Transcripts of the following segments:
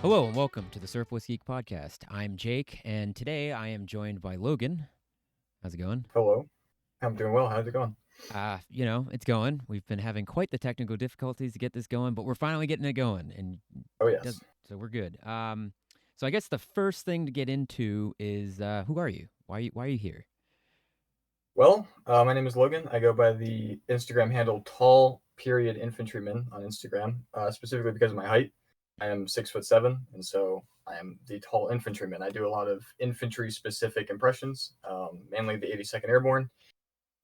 Hello and welcome to the Surplus Geek podcast. I'm Jake, and today I am joined by Logan. How's it going? Hello. I'm doing well. How's it going? It's going. We've been having quite the technical difficulties to get this going, but we're finally getting it going, and Oh, it does, yes. so we're good. So I guess the first thing to get into is who are you? Why are you here? Well, my name is Logan. I go by the Instagram handle tall period infantryman on Instagram, specifically because of my height. I am 6'7", and so I am the tall infantryman. I do a lot of infantry specific impressions, mainly the 82nd Airborne.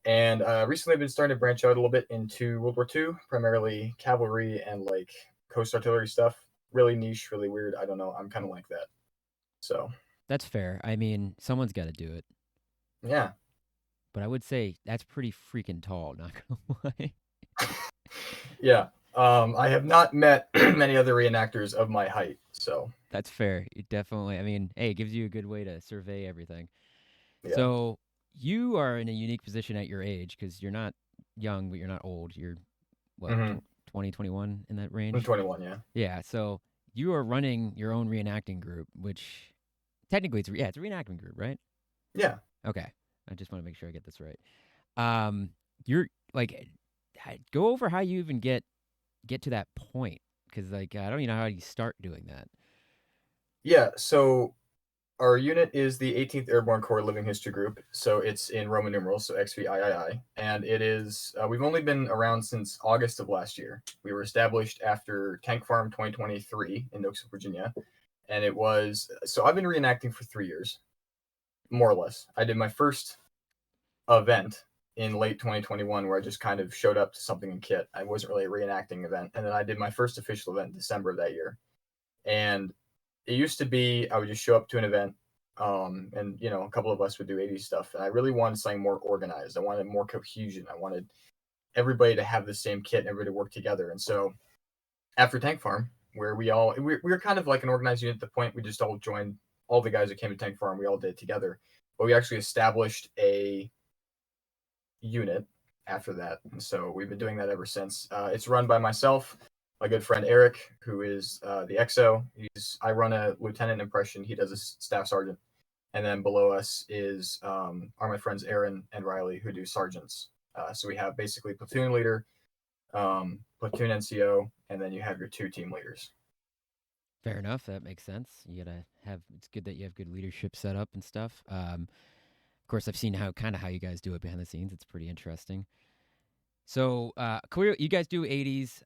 And recently I've been starting to branch out a little bit into World War II, primarily cavalry and like coast artillery stuff. Really niche, really weird. I don't know. I'm kind of like that. So, That's fair. I mean, someone's got to do it, yeah. but I would say that's pretty freaking tall. Not gonna lie. Yeah. I have not met many other reenactors of my height, so That's fair. It definitely. I mean, hey, it gives you a good way to survey everything. yeah. So you are in a unique position at your age because you're not young, but you're not old. You're what, Mm-hmm. 20, 21 in that I'm range? 21. Yeah. Yeah. So you are running your own reenacting group, which technically it's a reenactment group, right? Yeah. Okay. I just want to make sure I get this right. Um, you're like, go over how you even get to that point because I don't even know how you start doing that. Yeah. So our unit is the 18th Airborne Corps Living History Group. So it's in Roman numerals, so XVIII, and it is. We've only been around since August of last year. We were established after Tank Farm 2023 in Knoxville, Virginia, and it was. So I've been reenacting for 3 years, more or less. I did my first event in late 2021 where I just kind of showed up to something in kit. I wasn't really a reenacting event. And then I did my first official event in December of that year. And it used to be I would just show up to an event, and a couple of us would do 80s stuff. And I really wanted something more organized. I wanted more cohesion. I wanted everybody to have the same kit and everybody to work together. And so after Tank Farm, where we were kind of like an organized unit at the point, we just all joined all the guys that came to Tank Farm, we all did it together. But we actually established a unit after that. And so we've been doing that ever since. It's run by myself, my good friend Eric, who is the XO. I run a lieutenant impression. He does a staff sergeant. And then below us are my friends Aaron and Riley, who do sergeants. So we have basically platoon leader, platoon NCO, and then you have your two team leaders. Fair enough. That makes sense. You gotta have. It's good that you have good leadership set up and stuff. Of course, I've seen how you guys do it behind the scenes. It's pretty interesting. So, clear. You guys do 80s.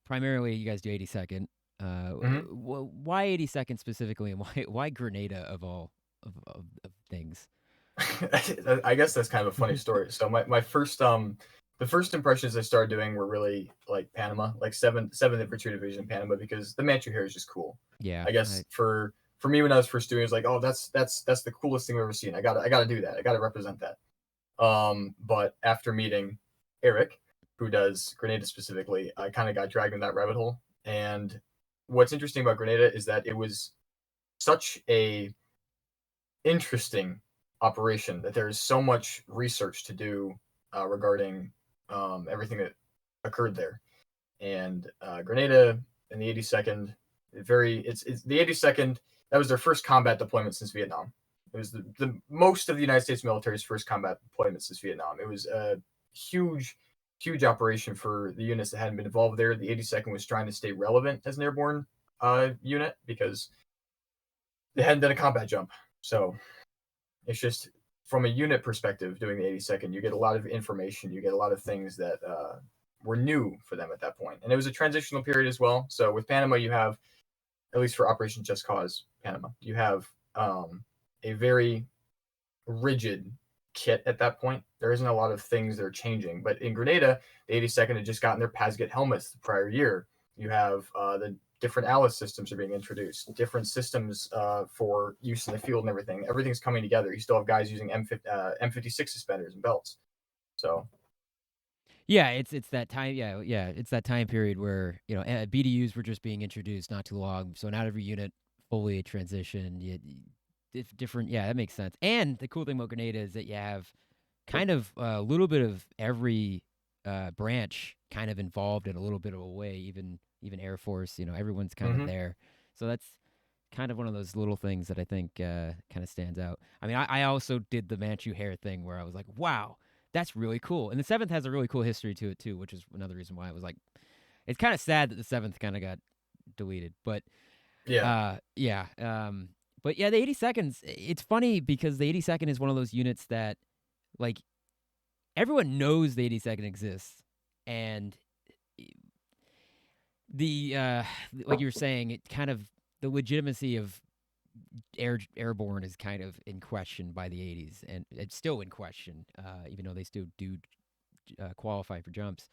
Primarily, you guys do 82nd. Mm-hmm. Why 82nd specifically, and why Grenada of all of things? I guess that's kind of a funny story. So my first the first impressions I started doing were really like Panama, like seventh infantry division in Panama, because the Manchu hair is just cool. Yeah, I guess for me when I was first doing it, it was like, oh, that's the coolest thing I've ever seen. I gotta do that. I gotta represent that. But after meeting Eric, who does Grenada specifically, I kind of got dragged in that rabbit hole. And what's interesting about Grenada is that it was such a interesting operation that there's so much research to do regarding everything that occurred there. And Grenada in the 82nd, it's the 82nd. That was their first combat deployment since Vietnam. It was the most of the United States military's first combat deployment since Vietnam. It was a huge, huge operation for the units that hadn't been involved there. The 82nd was trying to stay relevant as an airborne unit because they hadn't done a combat jump. So it's just from a unit perspective, doing the 82nd, you get a lot of information. You get a lot of things that were new for them at that point. And it was a transitional period as well. So with Panama, you have, at least for Operation Just Cause Panama, you have a very rigid kit at that point. There isn't a lot of things that are changing. But in Grenada, the 82nd had just gotten their Pasget helmets the prior year. You have the different Alice systems are being introduced, different systems for use in the field and everything. Everything's coming together. You still have guys using M56 suspenders and belts. So, yeah, it's that time. Yeah, it's that time period where BDUs were just being introduced not too long. So not every unit fully transitioned. Different. Yeah, that makes sense. And the cool thing about Grenada is that you have kind of a little bit of every branch kind of involved in a little bit of a way. Even Air Force. Everyone's kind of mm-hmm. there. So that's kind of one of those little things that I think kind of stands out. I mean, I also did the Manchu hair thing where I was like, wow, that's really cool. And the seventh has a really cool history to it too, which is another reason why I was like, it's kind of sad that the seventh kind of got deleted. But Yeah. yeah. But yeah, the 82nds. It's funny because the 82nd is one of those units that like everyone knows the 82nd exists, and the like you were saying, it kind of the legitimacy of airborne is kind of in question by the 80s, and it's still in question, even though they still do qualify for jumps.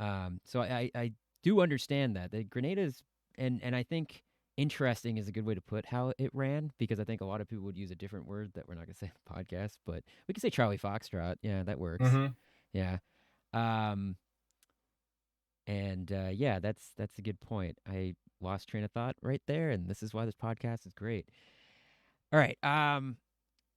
So I do understand that the Grenada's and I think interesting is a good way to put how it ran, because I think a lot of people would use a different word that we're not going to say on the podcast, but we can say Charlie Foxtrot. Yeah, that works. Mm-hmm. Yeah. Um, and yeah, that's a good point. I lost train of thought right there, and this is why this podcast is great. All right.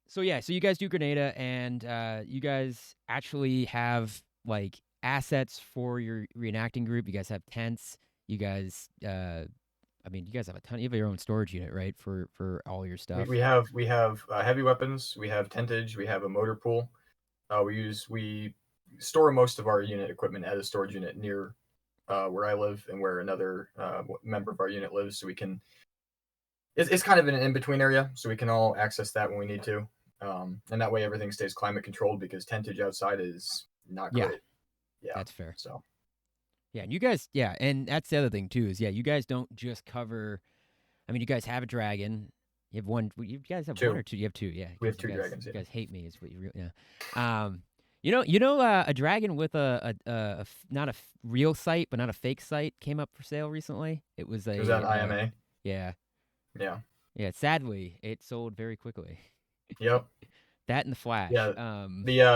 So yeah, so you guys do Grenada, and you guys actually have like assets for your reenacting group. You guys have tents. You guys, I mean, you guys have a ton. You have your own storage unit, right, for all your We, stuff. we have we have heavy weapons. We have tentage. We have a motor pool. We store most of our unit equipment at a storage unit near where I live and where another member of our unit lives, so we can. It's kind of an in between area, so we can all access that when we need to, and that way everything stays climate controlled because tentage outside is not Yeah, great. Yeah, that's fair. so Yeah, and you guys, yeah, and that's the other thing too is yeah, you guys don't just cover. I mean, you guys have a dragon. You have one. You guys have one two. or two. You have two. Yeah, We have because two dragons. you Yeah. guys hate me is what you yeah. A dragon with not a real site but not a fake site came up for sale recently. It was Was that a IMA? yeah, Yeah. yeah. Sadly, it sold very quickly. Yep. That and the Flash. Yeah.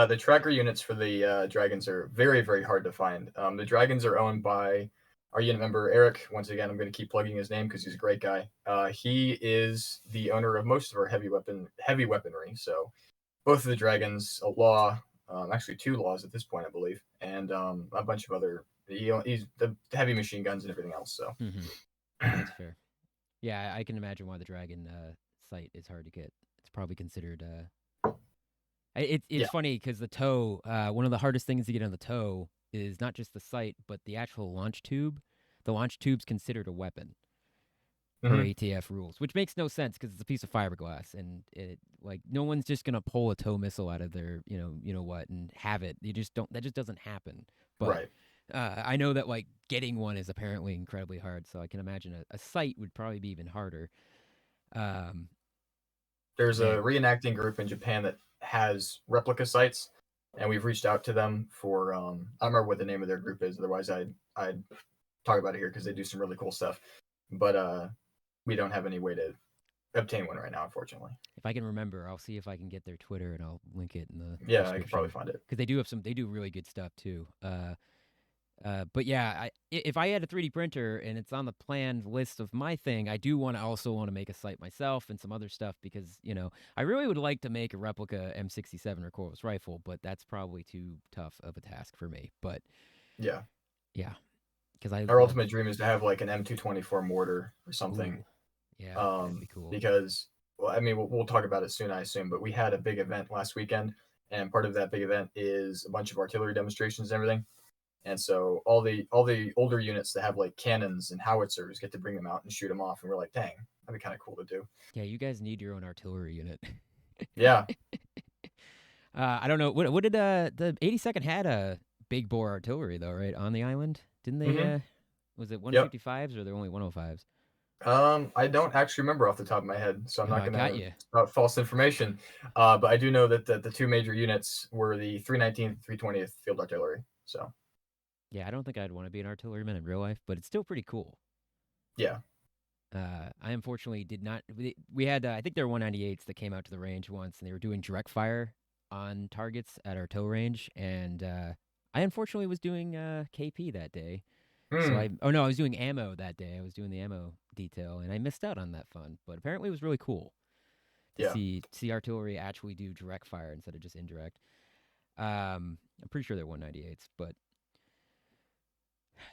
The tracker units for the dragons are very very hard to find. The dragons are owned by our unit member Eric. Once again, I'm going to keep plugging his name because he's a great guy. He is the owner of most of our heavy weaponry. So both of the dragons, a law, actually two laws at this point, I believe, and a bunch of other. He's the heavy machine guns and everything else. So Hmm. That's fair. Yeah, I can imagine why the dragon site is hard to get. It's probably considered it's yeah. funny because the toe, one of the hardest things to get on the toe is not just the sight, but the actual launch tube. The launch tube's considered a weapon per Hmm. ATF rules, which makes no sense because it's a piece of fiberglass, and it like no one's just gonna pull a tow missile out of their you know what and have it. You just don't. That just doesn't happen. But Right. I know that like getting one is apparently incredibly hard, so I can imagine a sight would probably be even harder. Um, There's a man, reenacting group in Japan that has replica sites, and we've reached out to them for. I don't remember what the name of their group is. Otherwise, I'd talk about it here because they do some really cool stuff. But we don't have any way to obtain one right now, unfortunately. if I can remember, I'll see if I can get their Twitter and I'll link it in the Yeah, I could probably description find it. because they do have some. They do really good stuff too. But yeah, if I had a 3D printer and it's on the planned list of my thing, I do also want to make a site myself and some other stuff because I really would like to make a replica M67 recoilless rifle, but that's probably too tough of a task for me. But Yeah, yeah, because I our love. ultimate dream is to have like an M224 mortar or something. Ooh, yeah, that'd be cool. Because well, I mean, we'll talk about it soon, I assume. But we had a big event last weekend, and part of that big event is a bunch of artillery demonstrations and everything. And so all the older units that have like cannons and howitzers get to bring them out and shoot them off, and we're like, dang, that'd be kind of cool to do. Yeah, you guys need your own artillery unit. Yeah. I don't know what did the 82nd had a big bore artillery though, right on the island? Didn't they? Hmm. Was it Yep. 155s or they're only 105s? I don't actually remember off the top of my head, so I'm Oh, not I got gonna you. spout false information. But I do know that the two major units were the 319th, 320th Field Artillery. So Yeah, I don't think I'd want to be an artilleryman in real life, but it's still pretty cool. yeah. I unfortunately did not. We had, I think there were 198s that came out to the range once, and they were doing direct fire on targets at our tow range. And I unfortunately was doing KP that day. So Hmm. oh no, I was doing ammo that day. I was doing the ammo detail, and I missed out on that fun. But apparently, it was really cool to Yeah. see artillery actually do direct fire instead of just indirect. I'm pretty sure they're 198s, but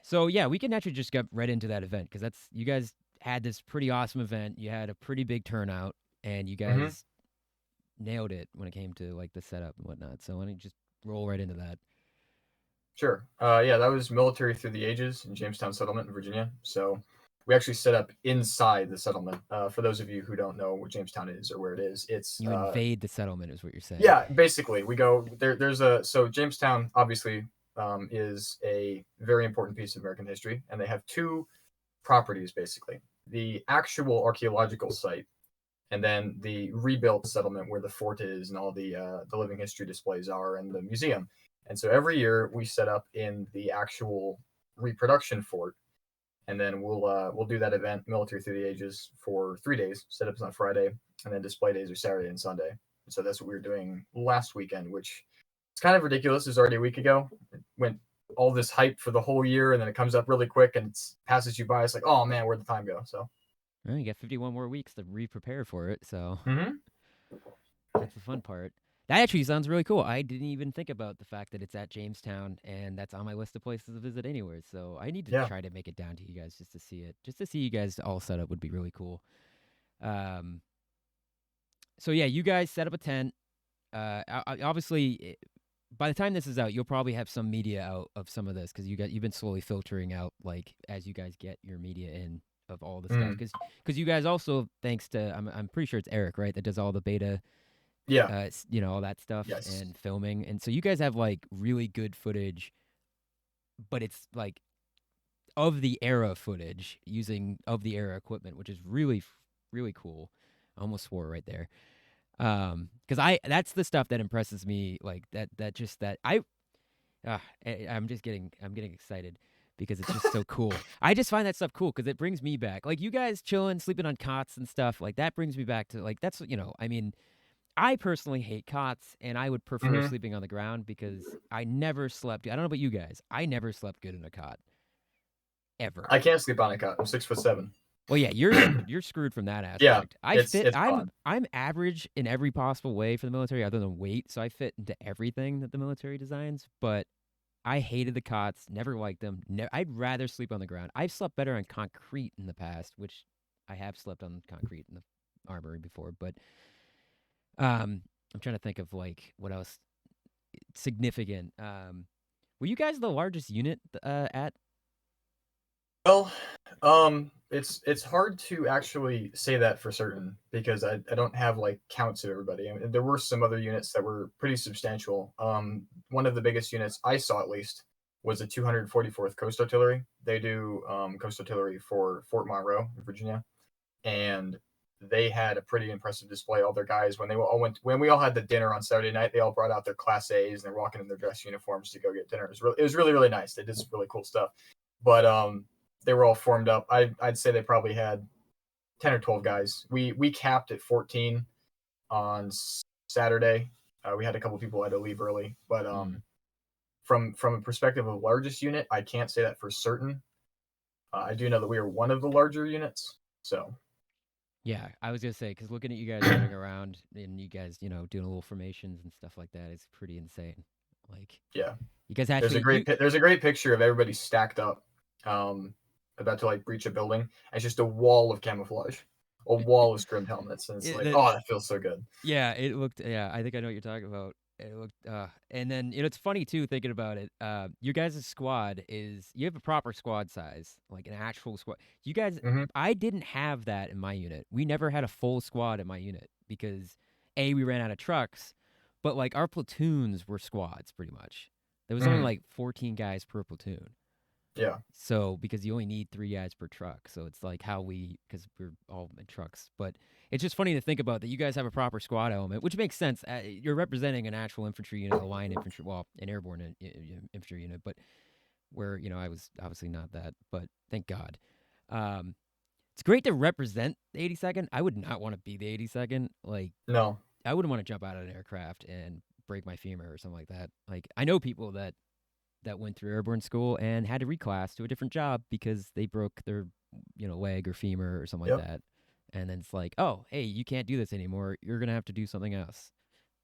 so yeah, we can actually just get right into that event because that's you guys had this pretty awesome event. You had a pretty big turnout, and you Hmm. guys nailed it when it came to like the setup and whatnot. So why don't you just roll right into that? Sure. Yeah, that was Military Through the Ages in Jamestown Settlement in Virginia. So we actually set up inside the settlement. For those of you who don't know what Jamestown is or where it is, it's You invade the settlement, is what you're saying. yeah, basically we go there. There's a so Jamestown obviously is a very important piece of American history, and they have two properties basically: the actual archaeological site, and then the rebuilt settlement where the fort is and all the living history displays are, and the museum. And so every year we set up in the actual reproduction fort, and then we'll do that event, Military Through the Ages, for 3 days. Setups on Friday, and then display days are Saturday and Sunday. And so that's what we were doing last weekend, which it's kind of ridiculous. It was already a week ago. It went all this hype for the whole year, and then it comes up really quick and it passes you by. It's like, oh man, where'd the time go? So. Well, you got 51 more weeks to re-prepare for it, so Mm-hmm. that's the fun part. That actually sounds really cool. I didn't even think about the fact that it's at Jamestown, and that's on my list of places to visit anywhere. So I need to Yeah. try to make it down to you guys just to see it. Just to see you guys all set up would be really cool. Um, so yeah, you guys set up a tent. Obviously, by the time this is out, you'll probably have some media out of some of this because you've been slowly filtering out like as you guys get your media in of all the stuff Mm. because you guys also thanks to I'm pretty sure it's Eric, right, that does all the beta, Yeah. all that stuff Yes. and filming, and so you guys have like really good footage, but it's like of the era footage using of the era equipment, which is really cool. I almost swore right there. Because I that's the stuff that impresses me, like that just that I'm getting excited because it's just so cool. I just find that stuff cool because it brings me back. Like you guys chilling, sleeping on cots and stuff, like that brings me back to like that's I mean, I personally hate cots and I would prefer Mm-hmm. sleeping on the ground because I never slept. I don't know about you guys. I never slept good in a cot ever. I can't sleep on a cot. I'm 6'7". Well, yeah, you're screwed from that Yeah, aspect. I fit. it's odd. I'm average in every possible way for the military, other than weight. So I fit into everything that the military designs. But I hated the cots. Never liked them. I'd rather sleep on the ground. I've slept better on concrete in the past, which I have slept on concrete in the armory before. But I'm trying to think of like what else significant. Were you guys the largest unit at? Well, it's hard to actually say that for certain because I don't have like counts of everybody. I mean, there were some other units that were pretty substantial. One of the biggest units I saw at least was the 244th Coast Artillery. They do coast artillery for Fort Monroe, in Virginia, and they had a pretty impressive display. All their guys when they all went when we all had the dinner on Saturday night, they all brought out their Class A's and they're walking in their dress uniforms to go get dinner. It was really nice. They did some really cool stuff, but they were all formed up. I'd say they probably had 10 or 12 guys. We capped at 14 on Saturday. We had a couple people had to leave early, but Mm, from a perspective of largest unit, I can't say that for certain. I do know that we are one of the larger units. So yeah, I was gonna say because looking at you guys running around and you guys, doing little formations and stuff like that is pretty insane. Like yeah, you guys actually you there's a great picture of everybody stacked up, um, about to like breach a building. It's just a wall of camouflage, a wall of scrimmed helmets, and it's like, that oh, that feels so good. yeah, it looked yeah, I think I know what you're talking about. It looked and then it's funny too thinking about it. Your guys' squad is you have a proper squad size, like an actual squad. You guys Hmm. I didn't have that in my unit. We never had a full squad in my unit because we ran out of trucks, but like our platoons were squads pretty much. There was only Hmm. like 14 guys per platoon. Yeah. So because you only need 3 guys per truck, so it's like how because we're all in trucks. But it's just funny to think about that you guys have a proper squad element, which makes sense. You're representing an actual infantry unit, a line infantry, well, an airborne infantry unit, but where I was obviously not that, but thank God. Um, it's great to represent the 82nd. I would not want to be the 82nd. Like No. I wouldn't want to jump out of an aircraft and break my femur or something like that. Like I know people that went through airborne school and had to reclass to a different job because they broke their leg or femur or something like Yep. that, and then it's like, oh hey, you can't do this anymore, you're gonna have to do something else,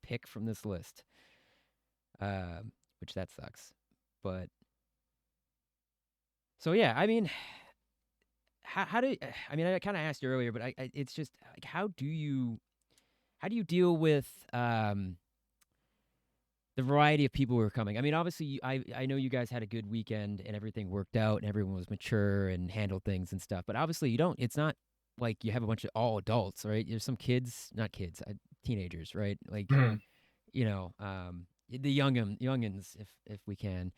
pick from this list. Which that sucks, but so yeah, I mean, how do I mean, I kind of asked you earlier, but it's just like how do you deal with the variety of people who are coming? I mean, obviously, I know you guys had a good weekend and everything worked out and everyone was mature and handled things and stuff. But obviously, you don't. It's not like you have a bunch of all adults, right? There's some kids, not kids, teenagers, right? Like Mhm. the youngins, if we can.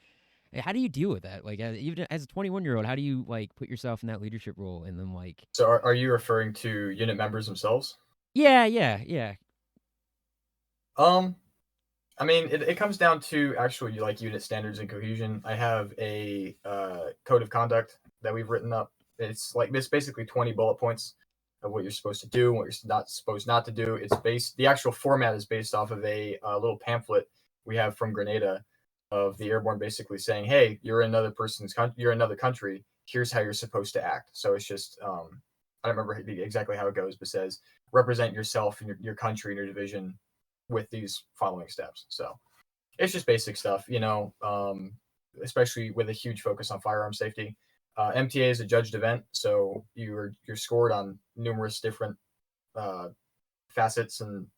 How do you deal with that? Like, even as a 21-year-old, how do you like put yourself in that leadership role and then like, So are you referring to unit members themselves? yeah, yeah, yeah, Um, I mean, it comes down to actually like unit standards and cohesion. I have a code of conduct that we've written up. It's basically 20 bullet points of what you're supposed to do, what you're not supposed not to do. The actual format is based off of a little pamphlet we have from Grenada of the airborne, basically saying, "Hey, you're another country. Here's how you're supposed to act." So it's just I don't remember exactly how it goes, but it says represent yourself and your country and your division with these following steps. So it's just basic stuff, especially with a huge focus on firearm safety. MTA is a judged event, so you're scored on numerous different uh, facets and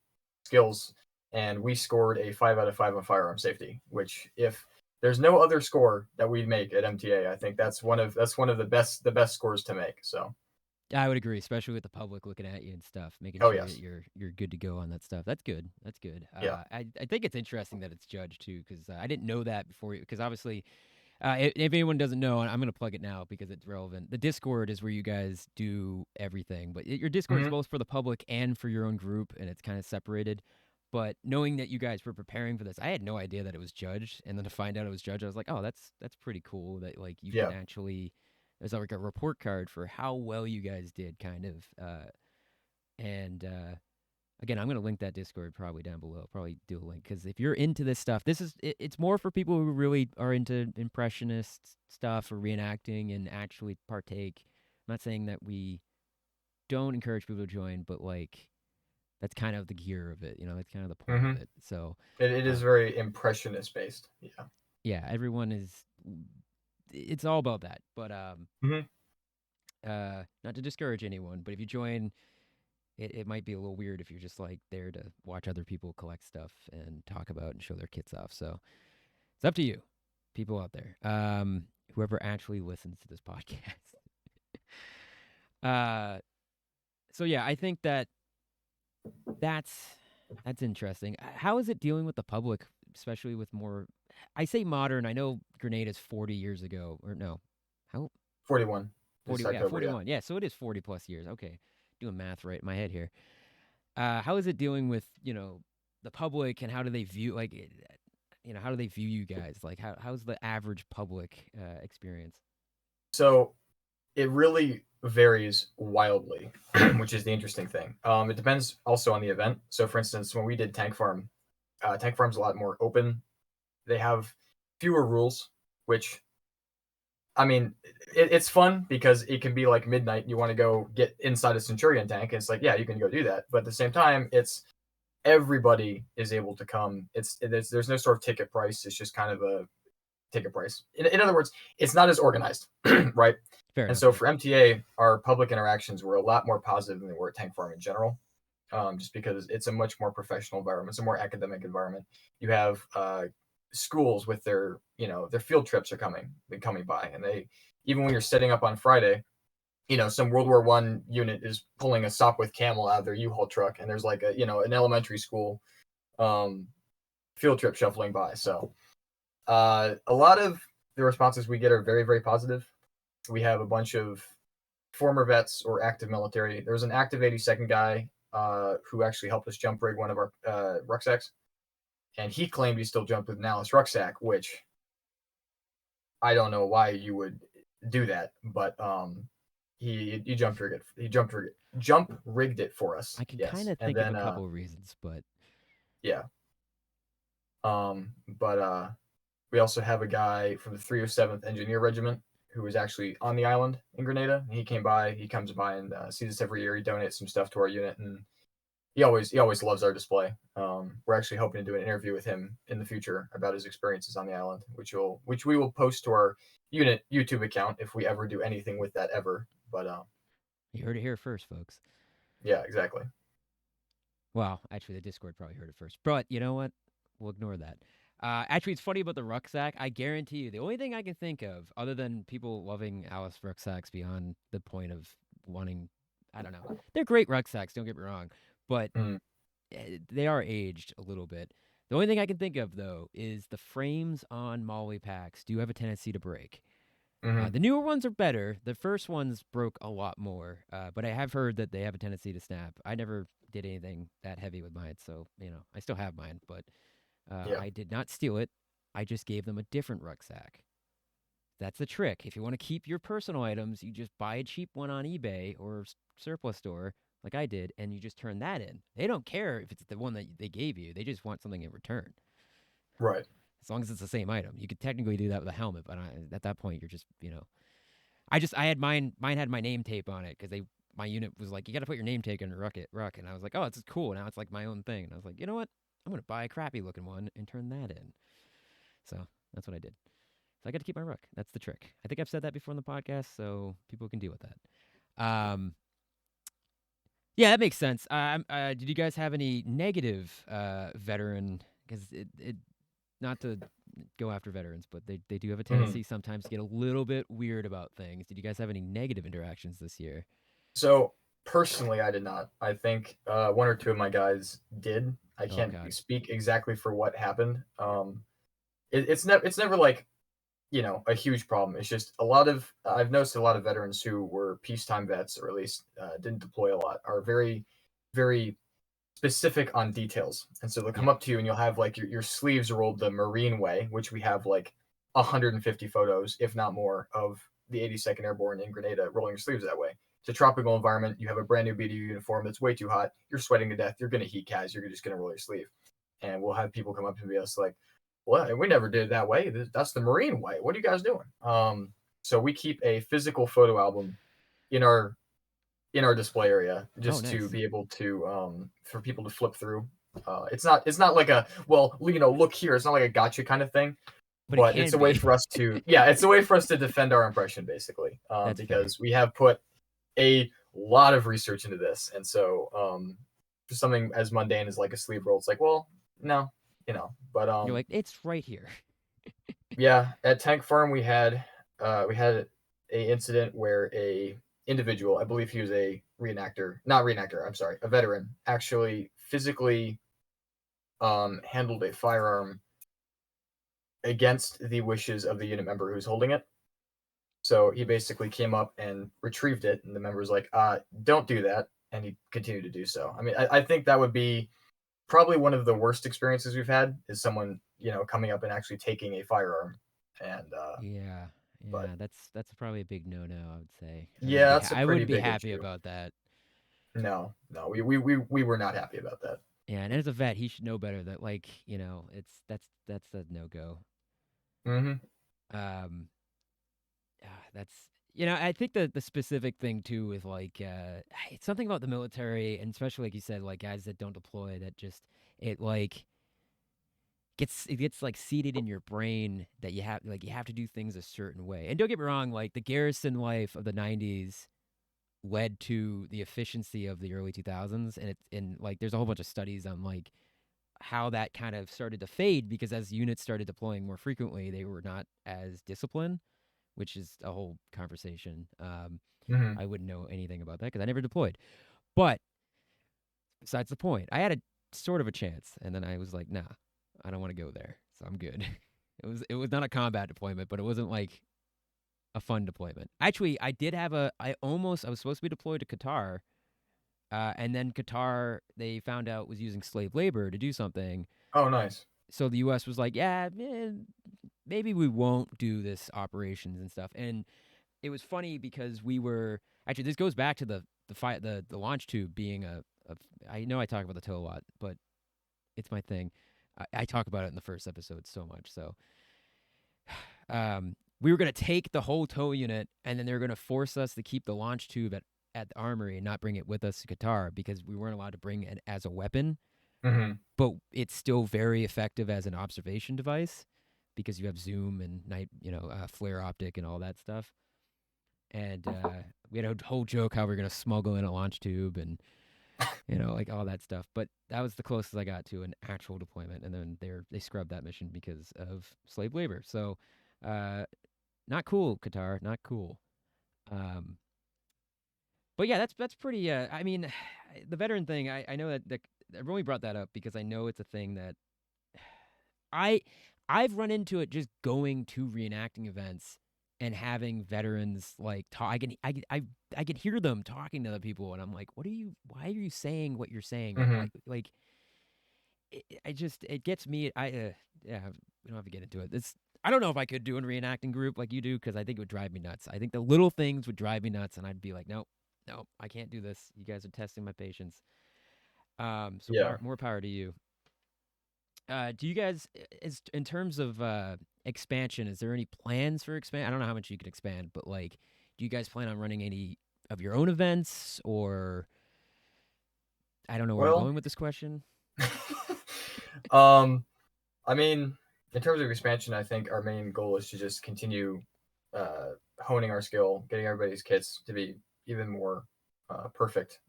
skills, and we scored a 5 out of 5 on firearm safety. Which, if there's no other score that we make at MTA, I think that's one of the best scores to make. So, I would agree, especially with the public looking at you and stuff, making oh sure that yes, you're good to go on that stuff. That's good. That's good. yeah, I think it's interesting that it's judged too, because I didn't know that before. Because obviously, if anyone doesn't know, and I'm going to plug it now because it's relevant. The Discord is where you guys do everything, but your Discord is hmm both for the public and for your own group, and it's kind of separated. But knowing that you guys were preparing for this, I had no idea that it was judged, and then to find out it was judged, I was like, oh, that's pretty cool that like you can yeah. actually there's like a report card for how well you guys did, kind of. And again, I'm going to link that Discord probably down below. I'll probably do a link because if you're into this stuff, it's more for people who really are into impressionist stuff or reenacting and actually partake. I'm not saying that we don't encourage people to join, but like that's kind of the gear of it. That's kind of the point hmm of it. So, it is uh, very impressionist based. Yeah. yeah, everyone is. It's all about that, but hmm not to discourage anyone, but if you join, it might be a little weird if you're just like there to watch other people collect stuff and talk about and show their kits off. So it's up to you, people out there, whoever actually listens to this podcast. uh, so yeah, I think that's that's interesting. How is it dealing with the public, especially with more? I say modern. I know Grenada's 40 years ago, or no, how 41 this 40? Yeah, October. Yeah. 41. Yeah, so it is 40 plus years. Okay, doing math right in my head here. How is it dealing with the public and how do they view how do they view you guys? Like how's the average public experience? So it really varies wildly, which is the interesting thing. It depends also on the event. So, for instance, when we did Tank Farm's a lot more open. They have fewer rules, which I mean, it's fun because it can be like midnight. And you want to go get inside a Centurion tank, and it's like, yeah, you can go do that. But at the same time, it's everybody is able to come. There's no sort of ticket price. It's just kind of a ticket price. In other words, it's not as organized, right? Fair And enough. so Yeah. for MTA, our public interactions were a lot more positive than they were at Tank Farm in general, just because it's a much more professional environment. It's a more academic environment. You have schools with their field trips are coming by, and they even when you're setting up on Friday, some World War I unit is pulling a Sopwith Camel out of their U-Haul truck, and there's like an elementary school um, field trip shuffling by. So a lot of the responses we get are very, very positive. We have a bunch of former vets or active military. There was an active 82nd guy who actually helped us jump rig one of our rucksacks, and he claimed he still jumped with an Alice rucksack, which I don't know why you would do that, but he jump rigged it for us. I can kind Yes, of and think of then a couple of reasons, but yeah, but we also have a guy from the 307th Engineer Regiment who is actually on the island in Grenada. He comes by and sees us every year. He donates some stuff to our unit, and he always loves our display. We're actually hoping to do an interview with him in the future about his experiences on the island, which we will post to our unit YouTube account if we ever do anything with that ever. But You heard it here first, folks. yeah, exactly. Well, actually, the Discord probably heard it first. But you know what? We'll ignore that. Actually, it's funny about the rucksack. I guarantee you, the only thing I can think of, other than people loving Alice rucksacks beyond the point of wanting, I don't know, they're great rucksacks. Don't get me wrong, but Mm, they are aged a little bit. The only thing I can think of though is the frames on Molly packs do have a tendency to break. hmm. The newer ones are better. The first ones broke a lot more, but I have heard that they have a tendency to snap. I never did anything that heavy with mine, so I still have mine, but Yeah, I did not steal it. I just gave them a different rucksack. That's the trick. If you want to keep your personal items, you just buy a cheap one on eBay or surplus store, like I did, and you just turn that in. They don't care if it's the one that they gave you. They just want something in return. right. As long as it's the same item, you could technically do that with a helmet, but at that point, you're just I had mine. Mine had my name tape on it because my unit was like, you got to put your name tape in ruck, and I was like, oh, it's cool. Now it's like my own thing, and I was like, you know what? I'm gonna buy a crappy looking one and turn that in. So that's what I did. So I got to keep my ruck. That's the trick. I think I've said that before in the podcast, so people can deal with that. Yeah, that makes sense. Did you guys have any negative veteran? Because it not to go after veterans, but they do have a Mhm. tendency sometimes to get a little bit weird about things. Did you guys have any negative interactions this year? So personally, I did not. I think one or two of my guys did. I Oh can't God. speak exactly for what happened. It's never like a huge problem. It's just a lot of I've noticed a lot of veterans who were peacetime vets or at least didn't deploy a lot are very very specific on details. And so they'll come Yep. up to you and you'll have like your sleeves rolled the Marine way, which we have like 150 photos, if not more, of the 82nd Airborne in Grenada rolling your sleeves that way. It's a tropical environment. You have a brand new BDU uniform that's way too hot. You're sweating to death. You're going to heat Kaz. You're just going to roll your sleeve. And we'll have people come up to us like, well, we never did it that way. That's the Marine way. What are you guys doing? So we keep a physical photo album in our display area Oh, just to nice. be able to for people to flip through. It's not like a well look here. It's not like a gotcha kind of thing, But it but it's can a way be. for us to it's a way for us to defend our impression basically That's fair. because we have put a lot of research into this, and so for something as mundane as like a sleeve roll, it's like well no but You're like, it's right here. yeah, at Tank Farm we had a incident where a individual, I believe he was a reenactor, not reenactor, I'm sorry, a veteran, actually physically handled a firearm against the wishes of the unit member who's holding it. So he basically came up and retrieved it, and the member was like, don't do that. And he continued to do so. I mean, I think that would be probably one of the worst experiences we've had is someone, coming up and actually taking a firearm. And, Yeah. but Yeah, that's probably a big no-no, I would say. yeah, that's a I pretty wouldn't be big happy issue. about that. No, we were not happy about that. Yeah, and as a vet, he should know better that that's a no-go. Hmm. Um that's I think the specific thing too is like it's something about the military and especially like you said like guys that don't deploy that just it like it gets like seated in your brain that you have to do things a certain way. And don't get me wrong, like the garrison life of the 90s led to the efficiency of the early 2000s and like there's a whole bunch of studies on like how that kind of started to fade because as units started deploying more frequently, they were not as disciplined, which is a whole conversation. Hmm. I wouldn't know anything about that because I never deployed. But besides the point, I had a sort of a chance, and then I was like, nah, I don't want to go there, so I'm good. It was not a combat deployment, but it wasn't like a fun deployment. Actually, I was supposed to be deployed to Qatar, and then Qatar they found out was using slave labor to do something. Oh, nice. So the U.S. was like, yeah, maybe we won't do this operations and stuff. And it was funny because we were actually this goes back to the launch tube being a I know I talk about the tow a lot, but it's my thing. I talk about it in the first episode so much. So we were gonna take the whole tow unit and then they were gonna force us to keep the launch tube at the armory and not bring it with us to Qatar because we weren't allowed to bring it as a weapon. Hmm. But it's still very effective as an observation device because you have zoom and night, flare optic and all that stuff. and we had a whole joke how we are gonna smuggle in a launch tube and like all that stuff. But that was the closest I got to an actual deployment, and then they scrubbed that mission because of slave labor. So, uh, not cool, Qatar, not cool. Um, but yeah, that's pretty. I mean, the veteran thing. I know that I've only brought that up because I know it's a thing that I I've run into it just going to reenacting events and having veterans like talk. I can hear them talking to other people, and I'm like, what are you? Why are you saying what you're saying? Hmm. Like I just it gets me. Yeah, we don't have to get into it. It's I don't know if I could do a reenacting group like you do because I think it would drive me nuts. I think the little things would drive me nuts, and I'd be like, nope, nope, I can't do this. You guys are testing my patience. So Yeah. more power to you. Do you guys, is in terms of expansion, is there any plans for expand? I don't know how much you could expand, but like, do you guys plan on running any of your own events, or I don't know where I'm Well, going with this question. um, I mean, in terms of expansion, I think our main goal is to just continue honing our skill, getting everybody's kits to be even more perfect,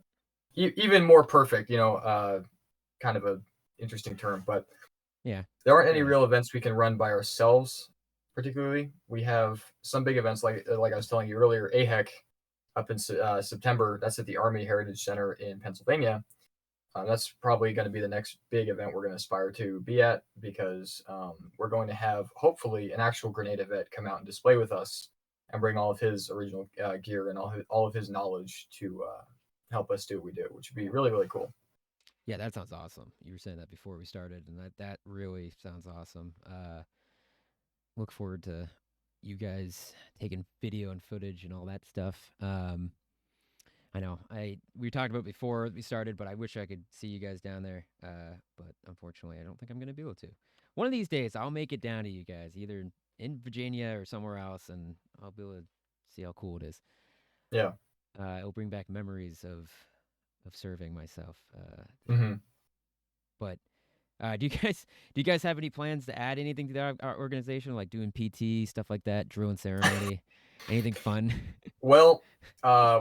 even more perfect. Kind of a interesting term, but Yeah, there aren't any fair enough. real events we can run by ourselves. Particularly, we have some big events like I was telling you earlier, AHEC up in September. That's at the Army Heritage Center in Pennsylvania. That's probably going to be the next big event we're going to aspire to be at because we're going to have hopefully an actual Grenada vet come out and display with us and bring all of his original gear and all of his knowledge to help us do what we do, which would be really, really cool. Yeah, that sounds awesome. You were saying that before we started, and that really sounds awesome. Look forward to you guys taking video and footage and all that stuff. I know we talked about it before we started, but I wish I could see you guys down there. But unfortunately, I don't think I'm gonna be able to. One of these days, I'll make it down to you guys, either in Virginia or somewhere else, and I'll be able to see how cool it is. Yeah. It'll bring back memories of serving myself there. Hmm. But do you guys have any plans to add anything to our organization, like doing PT stuff like that, drill and ceremony, anything fun? Well,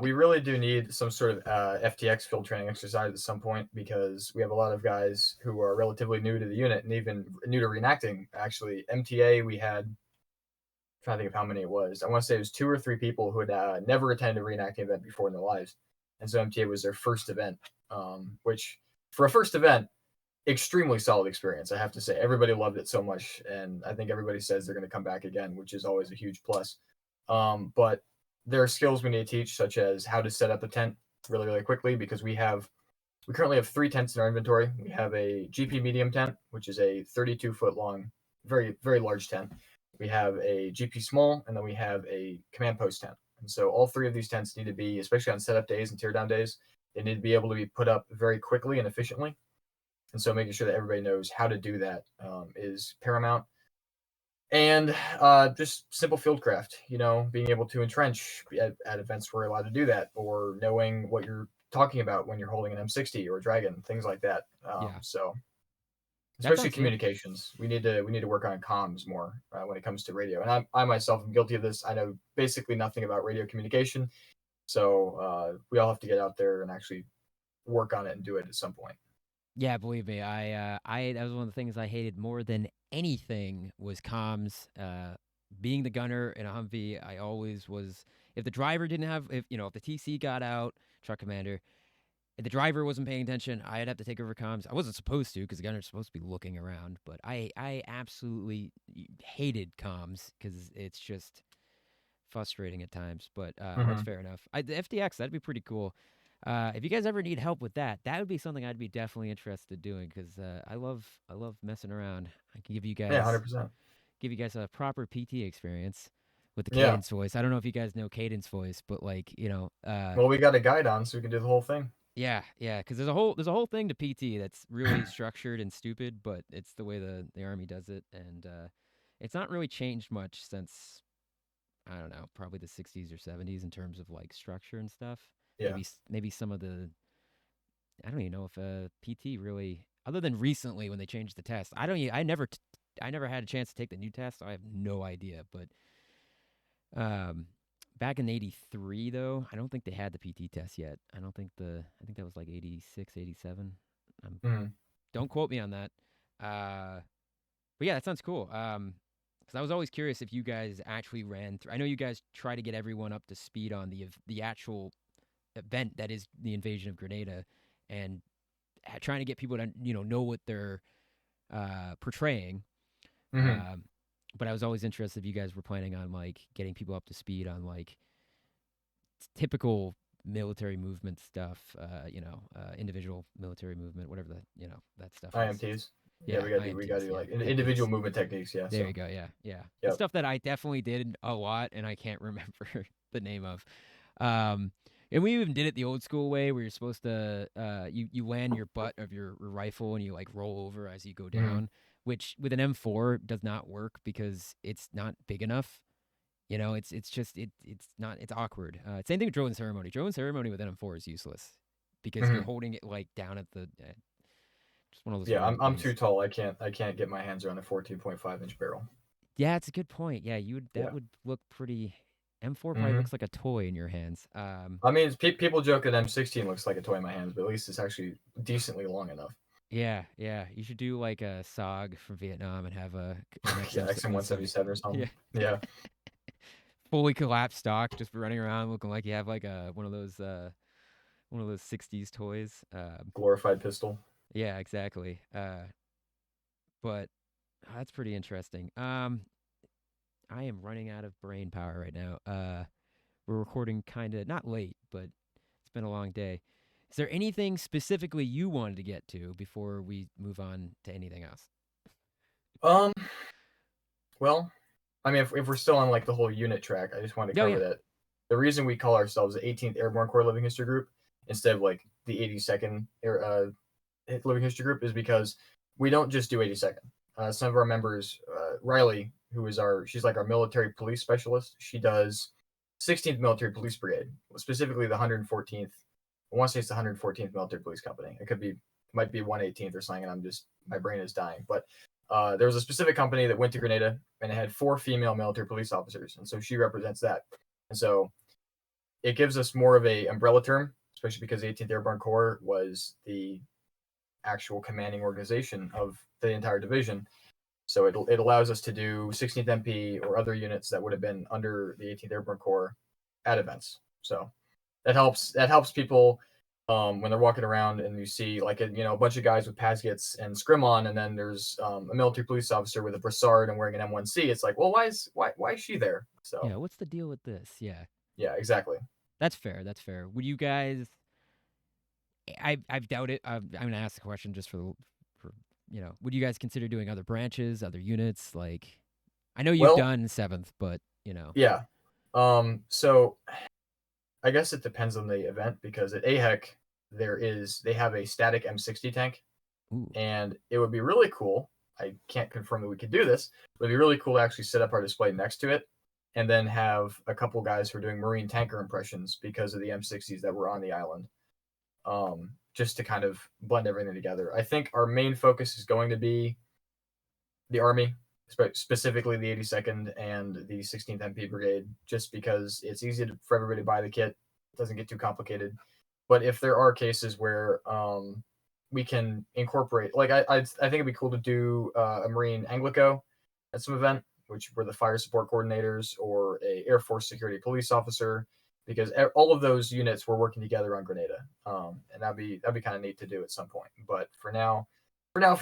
we really do need some sort of FTX field training exercise at some point because we have a lot of guys who are relatively new to the unit and even new to reenacting. Actually, MTA, we had, I'm trying to think of how many it was. I want to say it was two or three people who had never attended a reenacting event before in their lives. And so MTA was their first event, which for a first event, extremely solid experience. I have to say, everybody loved it so much. And I think everybody says they're going to come back again, which is always a huge plus. But there are skills we need to teach, such as how to set up a tent really, really quickly, because we currently have three tents in our inventory. We have a GP medium tent, which is a 32-foot long, very, very large tent. We have a GP small, and then we have a command post tent. And so all three of these tents need to be, especially on setup days and teardown days, they need to be able to be put up very quickly and efficiently. And so making sure that everybody knows how to do that is paramount. And just simple fieldcraft, being able to entrench at events where we're allowed to do that, or knowing what you're talking about when you're holding an M60 or a Dragon, things like that. Yeah, So that especially sounds yeah. communications, we need to work on comms more when it comes to radio. And I myself am guilty of this. I know basically nothing about radio communication, so we all have to get out there and actually work on it and do it at some point. Yeah, believe me, I that was one of the things I hated more than anything was comms. Being the gunner in a Humvee, I always was. If the driver didn't have, if the TC got out, truck commander, if the driver wasn't paying attention, I'd have to take over comms. I wasn't supposed to because the gunner's supposed to be looking around, but I absolutely hated comms because it's just frustrating at times. But that's Mm-hmm. fair enough. The FDX, that'd be pretty cool. If you guys ever need help with that, that would be something I'd be definitely interested in doing because I love messing around. I can Yeah, 100%. give you guys a proper PT experience with the Yeah. cadence voice. I don't know if you guys know cadence voice, but like Well, we got a guide on, so we can do the whole thing. yeah, yeah, because there's a whole thing to PT that's really structured and stupid, but it's the way the army does it, and it's not really changed much since I don't know, probably the 60s or 70s in terms of like structure and stuff. Yeah. Maybe some of the I don't even know if PT really, other than recently when they changed the test. I don't. I never had a chance to take the new test. So I have no idea. But back in '83 though. I don't think they had the PT test yet. I think that was like '86, '87. Mhm. Don't quote me on that. But yeah, that sounds cool. Because I was always curious if you guys actually ran through. I know you guys try to get everyone up to speed on the actual event that is the invasion of Grenada, and trying to get people to know what they're portraying. Mhm. Um, but I was always interested if you guys were planning on like getting people up to speed on like typical military movement stuff. Individual military movement, whatever that stuff is. IMTs. Yeah, Yeah, we gotta IMTs. do Yeah, like individual techniques. movement techniques. Yeah. There you So. go. Yeah, yeah. The Yep. stuff that I definitely did a lot, and I can't remember the name of. Um, and we even did it the old school way, where you're supposed to you land your butt of your rifle and you like roll over as you go Mhm. down, which with an M4 does not work because it's not big enough. It's just it's not it's awkward. Same thing with drill and ceremony. Drill and ceremony with an M4 is useless because you're Mhm. holding it like down at the just one of those Yeah, weird I'm things. too tall. I can't get my hands around a 14.5-inch barrel. Yeah, it's a good point. Yeah, you would that Yeah. would look pretty. M4 probably Mhm. looks like a toy in your hands. I mean, people joke that M16 looks like a toy in my hands, but at least it's actually decently long enough. Yeah, yeah. You should do like a SOG from Vietnam and have an Yeah, XM 170. 177 or Yeah, something. Yeah, fully collapsed stock, just running around looking like you have like one of those '60s toys. glorified pistol. Yeah, exactly. But that's pretty interesting. I am running out of brain power right now. We're recording kind of not late, but it's been a long day. Is there anything specifically you wanted to get to before we move on to anything else? Um, well, I mean, if we're still on like the whole unit track, I just wanted to Oh cover yeah, that. The reason we call ourselves the 18th Airborne Corps Living History Group instead of like the 82nd Living History Group is because we don't just do 82nd. Some of our members, Riley, she's like our military police specialist. She does 16th Military Police Brigade, specifically the 114th. I want to say it's the 114th Military Police Company. Might be 118th or something, and my brain is dying. But there was a specific company that went to Grenada and it had 4 female military police officers, and so she represents that. And so it gives us more of a umbrella term, especially because the 18th Airborne Corps was the actual commanding organization of the entire division. So it allows us to do 16th MP or other units that would have been under the 18th Airborne Corps at events. So that helps people when they're walking around and you see like a bunch of guys with Paskets and scrim on, and then there's a military police officer with a brassard and wearing an M1C. It's like, well, why is she there? So yeah. What's the deal with this? Yeah, yeah, exactly. that's fair. That's fair. Would you guys? I doubt it. I'm gonna ask the. Just for would you guys consider doing other branches, other units? Like, I know you've Well, done seventh, but yeah. So I guess it depends on the event because at AHEC they have a static M60 tank, ooh, and it would be really cool. I can't confirm that we could do this, but it'd be really cool to actually set up our display next to it, and then have a couple guys who are doing marine tanker impressions because of the M60s that were on the island, just to kind of blend everything together. I think our main focus is going to be the Army, specifically the 82nd and the 16th MP Brigade, just because it's easy for everybody to buy the kit. It doesn't get too complicated. But if there are cases where we can incorporate, like I think it'd be cool to do a Marine Anglico at some event, which were the fire support coordinators or a Air Force security police officer, because all of those units were working together on Grenada, and that'd be kind of neat to do at some point. But for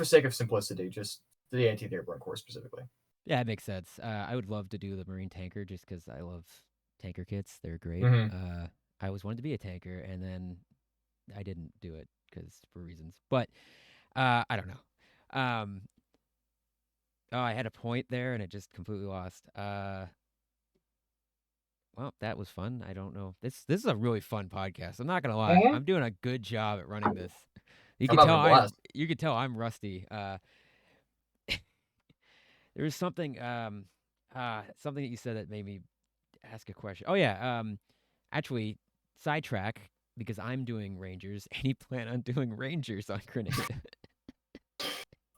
sake of simplicity, just the 18th Airborne Corps specifically. yeah, it makes sense. I would love to do the marine tanker just because I love tanker kits. They're great. Mm-hmm. I always wanted to be a tanker, and then I didn't do it because for reasons. But I don't know. Oh, I had a point there, and it just completely lost. Well, that was fun. I don't know. This is a really fun podcast. I'm not gonna lie. Mm-hmm. I'm doing a good job at running this. I'm having a blast. You could tell I'm rusty. There was something that you said that made me ask a question. Oh yeah. Actually, sidetrack because I'm doing Rangers. Any plan on doing Rangers on Grenada?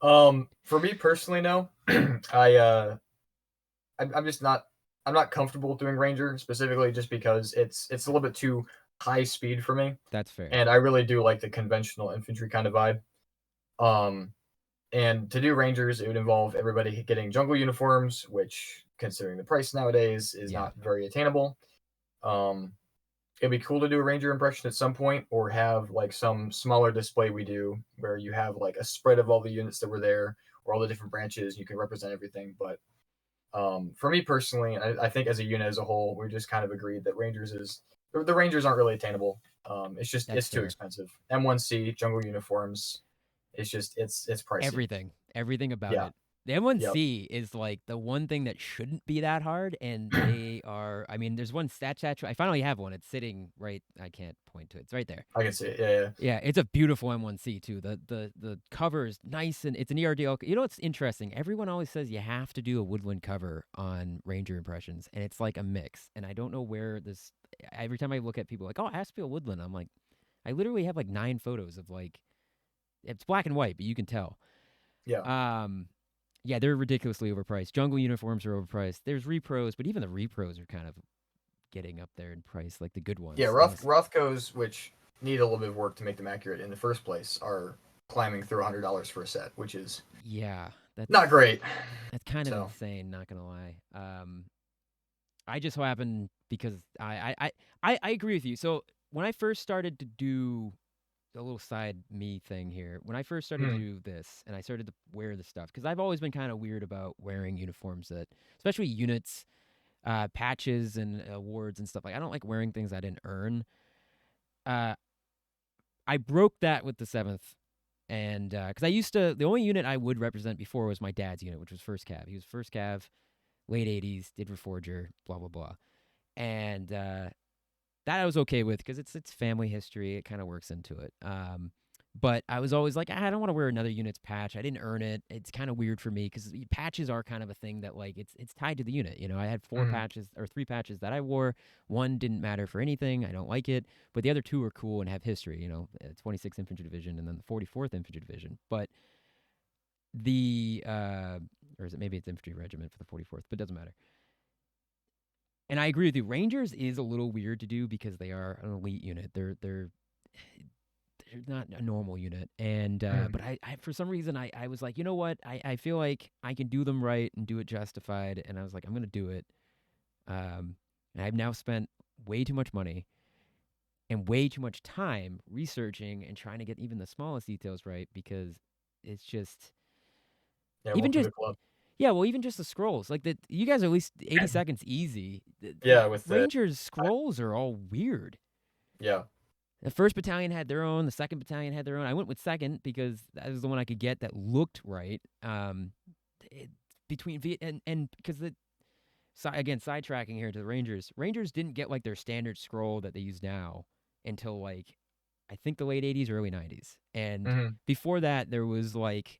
For me personally, no. I I'm just not. I'm not comfortable doing Ranger specifically just because it's a little bit too high speed for me, That's fair. and I really do like the conventional infantry kind of vibe. Um, and to do Rangers, it would involve everybody getting jungle uniforms, which, considering the price nowadays, is Yeah, not very attainable. Um, it'd be cool to do a Ranger impression at some point, or have like some smaller display we do where you have like a spread of all the units that were there, or all the different branches. You can represent everything. But for me personally, I think as a unit as a whole, we just kind of agreed that Rangers is the Rangers aren't really attainable. that's it's too fair. expensive. M1C jungle uniforms. It's pricey. Everything about Yeah. it. The Yep. M1C is like the one thing that shouldn't be that hard, and they are. I mean, there's one statue. I finally have one. It's sitting right. I can't point to it. It's right there. I can see it. Yeah. Yeah, it's a beautiful M1C too. The cover is nice and it's an ERDL. You know what's interesting? Everyone always says you have to do a woodland cover on Ranger impressions, and it's like a mix. And I don't know where this. Every time I look at people like, oh, it has to be a woodland. I'm like, I literally have like 9 photos of like it's black and white, but you can tell. Yeah. Um, yeah, they're ridiculously overpriced. Jungle uniforms are overpriced. There's repros, but even the repros are kind of getting up there in price, like the good Yeah. ones. Unless, Rothkos, which need a little bit of work to make them accurate in the first place, are climbing through $100 for a set, which is yeah, not great. that's kind of So. insane. Not gonna lie. I just so happen because I agree with you. So when I first started to do a little side me thing here, when I first started to Mm, do this and I started to wear the stuff, because I've always been kind of weird about wearing uniforms that, especially units, patches and awards and stuff. Like I don't like wearing things I didn't earn. Uh, I broke that with the seventh, and because I used to, the only unit I would represent before was my dad's unit, which was first cav. He was first cav, late '80s, did Reforger, blah blah blah, and that I was okay with because it's family history. It kind of works into it. But I was always like, I don't want to wear another unit's patch. I didn't earn it. It's kind of weird for me because patches are kind of a thing that like it's tied to the unit. You know, I had four mm, patches or 3 patches that I wore. One didn't matter for anything. I don't like it, but the other two are cool and have history. You know, 26th Infantry Division and then the 44th Infantry Division. But the or is it maybe it's Infantry Regiment for the 44th, but it doesn't matter. And I agree with you. Rangers is a little weird to do because they are an elite unit. They're not a normal unit. And mm. but I for some reason I was like, you know what? I feel like I can do them right and do it justified. And I was like, I'm gonna do it. And I've now spent way too much money and way too much time researching and trying to get even the smallest details right because it's just Yeah. even Welcome to just the club. yeah, well, even just the scrolls, like the you guys are at least 80 seconds easy. The Yeah. With the. Rangers scrolls are all weird. Yeah. The first battalion had their own. The second battalion had their own. I went with second because that was the one I could get that looked right. It, between and because the again sidetracking here to the Rangers. Rangers didn't get like their standard scroll that they use now until like I think the late '80s, early '90s. And Hmm. before that, there was like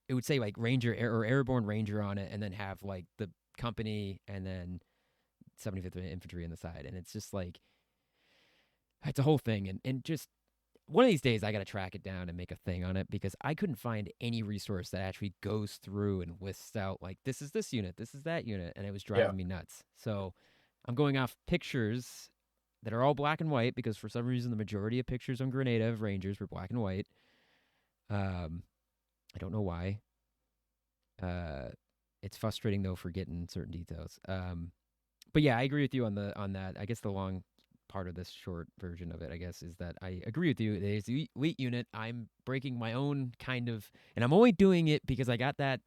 it would say like Ranger or Airborne Ranger on it, and then have like the company and then 75th Infantry on the side, and it's just like it's a whole thing, and just one of these days I got to track it down and make a thing on it because I couldn't find any resource that actually goes through and lists out like this is this unit, this is that unit, and it was Yeah. driving me nuts. So I'm going off pictures that are all black and white because for some reason the majority of pictures on Grenada of Rangers were black and white. Um, I don't know why. Uh, it's frustrating though for getting certain details. But yeah, I agree with you on that. I guess the long part of this short version of it, I guess, is that I agree with you. There's the elite unit. I'm breaking my own kind of, and I'm only doing it because I got that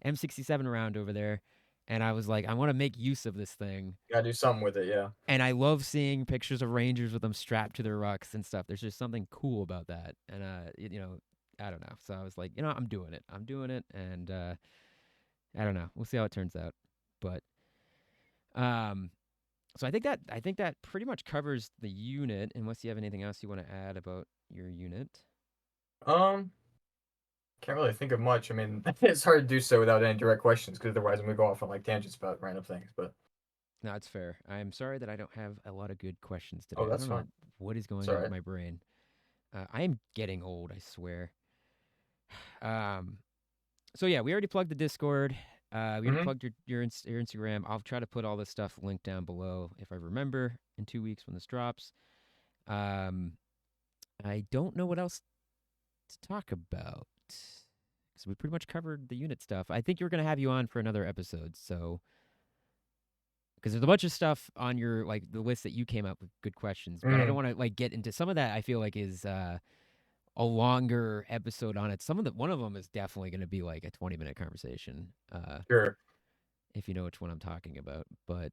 M67 round over there, and I was like, I want to make use of this thing. Gotta do something with it. Yeah. And I love seeing pictures of Rangers with them strapped to their rucks and stuff. There's just something cool about that, and you know, I don't know. So I was like, you know, I'm doing it. I'm doing it, and I don't know. We'll see how it turns out, but um, so I think that pretty much covers the unit. Unless you have anything else you want to add about your unit. Um. Can't really think of much. I mean, it's hard to do so without any direct questions because otherwise I'm gonna go off on like tangents about random things. But No, it's fair. I'm sorry that I don't have a lot of good questions today. oh, I that's don't know fine. what is It's going all on with right. my brain. I am getting old, I swear. Um, so yeah, we already plugged the Discord. We already Hmm. plugged your Instagram. I'll try to put all this stuff linked down below if I remember in 2 weeks when this drops. Um, I don't know what else to talk about because we pretty much covered the unit stuff. I think you're gonna have you on for another episode, so because there's a bunch of stuff on your like the list that you came up with good questions, but I don't Hmm. want to like get into some of that. I feel like is a longer episode on it. Some of the one of them is definitely going to be like a 20-minute conversation. Sure. If you know which one I'm talking about, but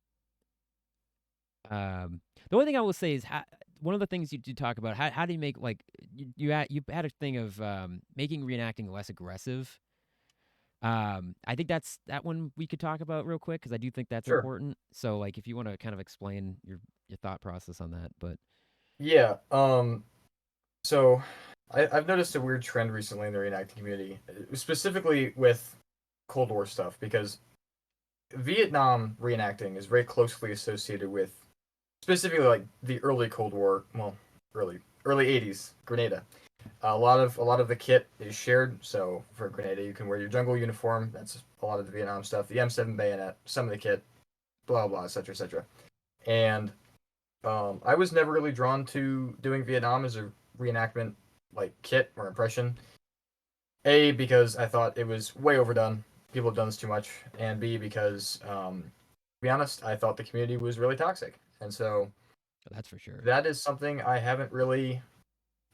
the only thing I will say is one of the things you do talk about how do you make like you had a thing of making reenacting less aggressive. I think that's that one we could talk about real quick because I do think that's Sure. important. So like if you want to kind of explain your thought process on that, but Yeah. So I've noticed a weird trend recently in the reenacting community, specifically with Cold War stuff, because Vietnam reenacting is very closely associated with specifically like the early Cold War, well, early '80s Grenada. A lot of the kit is shared. So for Grenada, you can wear your jungle uniform. That's a lot of the Vietnam stuff. The M7 bayonet, some of the kit, blah blah, etc. etc. And I was never really drawn to doing Vietnam as a reenactment like kit or impression. A, because I thought it was way overdone. People have done this too much, and B, because to be honest, I thought the community was really toxic, and so that's for sure. that is something I haven't really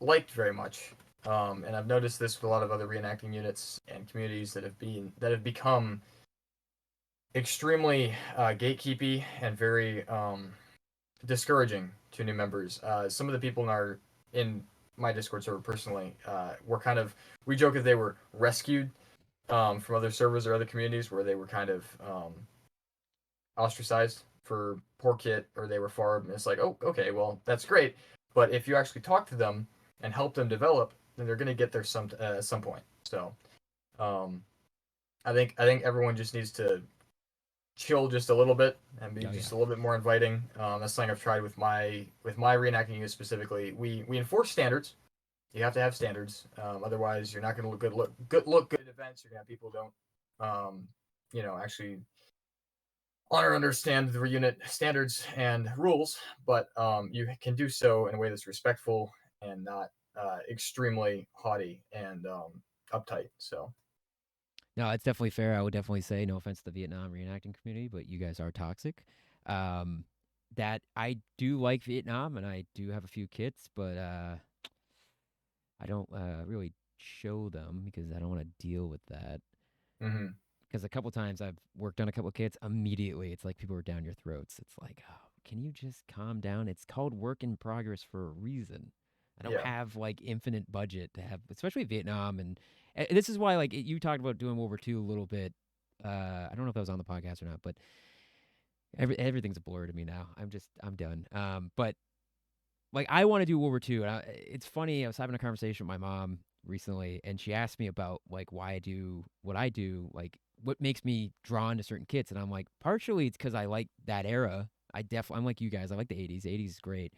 liked very much. And I've noticed this with a lot of other reenacting units and communities that have become extremely gatekeepy and very discouraging to new members. Some of the people in my Discord server personally were kind of, we joke that they were rescued from other servers or other communities where they were kind of ostracized for poor kit or they were farmed. And it's like, oh, okay, well that's great, but if you actually talk to them and help them develop, then they're going to get there at some point. So um, I think everyone just needs to chill just a little bit and be Oh yeah, just a little bit more inviting. That's something I've tried with my reenacting unit specifically. We enforce standards. You have to have standards. Otherwise, you're not going to look good at events. You're going to have people who don't, actually honor and understand the unit standards and rules. But you can do so in a way that's respectful and not extremely haughty and uptight. So. no, it's definitely fair. I would definitely say no offense to the Vietnam reenacting community, but you guys are toxic. Um, that I do like Vietnam and I do have a few kits, but I don't really show them because I don't want to deal with that. Hmm. Because a couple times I've worked on a couple kits, immediately it's like people are down your throats. It's like, oh, can you just calm down? It's called work in progress for a reason. I don't Yeah. have like infinite budget to have, especially Vietnam, and this is why like you talked about doing World War II a little bit. I don't know if that was on the podcast or not, but everything's a blur to me now. I'm done. But like I want to do World War II. And it's funny. I was having a conversation with my mom recently, and she asked me about like why I do what I do, like what makes me drawn to certain kits, and I'm like, partially it's because I like that era. I'm like you guys. I like the '80s. '80s is great.